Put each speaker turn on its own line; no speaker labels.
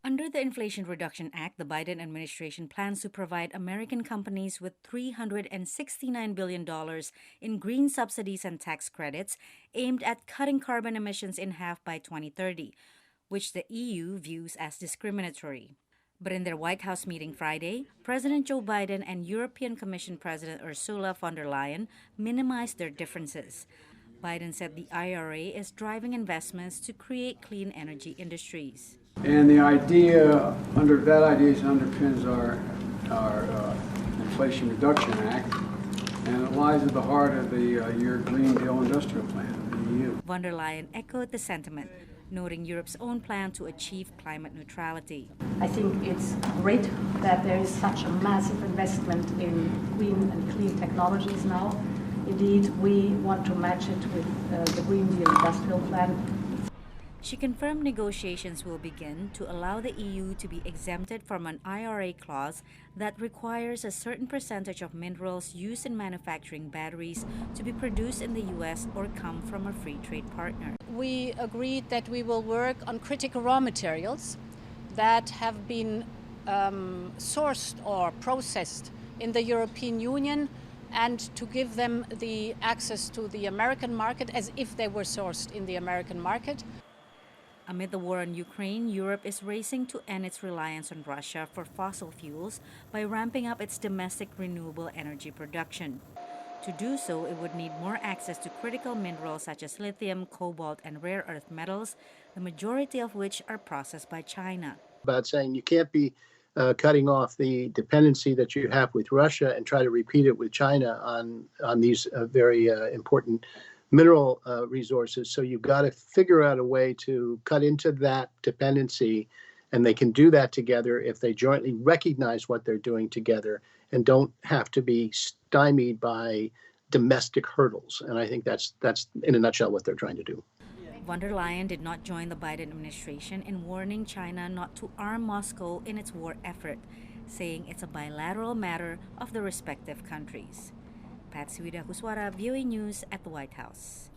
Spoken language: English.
Under the Inflation Reduction Act, the Biden administration plans to provide American companies with $369 billion in green subsidies and tax credits aimed at cutting carbon emissions in half by 2030, which the EU views as discriminatory. But in their White House meeting Friday, President Joe Biden and European Commission President Ursula von der Leyen minimized their differences. Biden said the IRA is driving investments to create clean energy industries.
And the idea, that idea underpins our Inflation Reduction Act, and it lies at the heart of your Green Deal Industrial Plan, the EU.
Von der Leyen echoed the sentiment, noting Europe's own plan to achieve climate neutrality.
I think it's great that there is such a massive investment in green and clean technologies now. Indeed, we want to match it with the Green Deal Industrial Plan.
She confirmed negotiations will begin to allow the EU to be exempted from an IRA clause that requires a certain percentage of minerals used in manufacturing batteries to be produced in the U.S. or come from a free trade partner.
We agreed that we will work on critical raw materials that have been sourced or processed in the European Union, and to give them the access to the American market as if they were sourced in the American market.
Amid the war on Ukraine, Europe is racing to end its reliance on Russia for fossil fuels by ramping up its domestic renewable energy production. To do so, it would need more access to critical minerals such as lithium, cobalt, and rare earth metals, the majority of which are processed by China.
About saying you can't be cutting off the dependency that you have with Russia and try to repeat it with China on these very important mineral resources. So you've got to figure out a way to cut into that dependency, and they can do that together if they jointly recognize what they're doing together and don't have to be stymied by domestic hurdles. And I think that's in a nutshell what they're trying to do.
Von der Leyen did not join the Biden administration in warning China not to arm Moscow in its war effort, saying it's a bilateral matter of the respective countries. Patsy, Widakuswara, VOANews at the White House.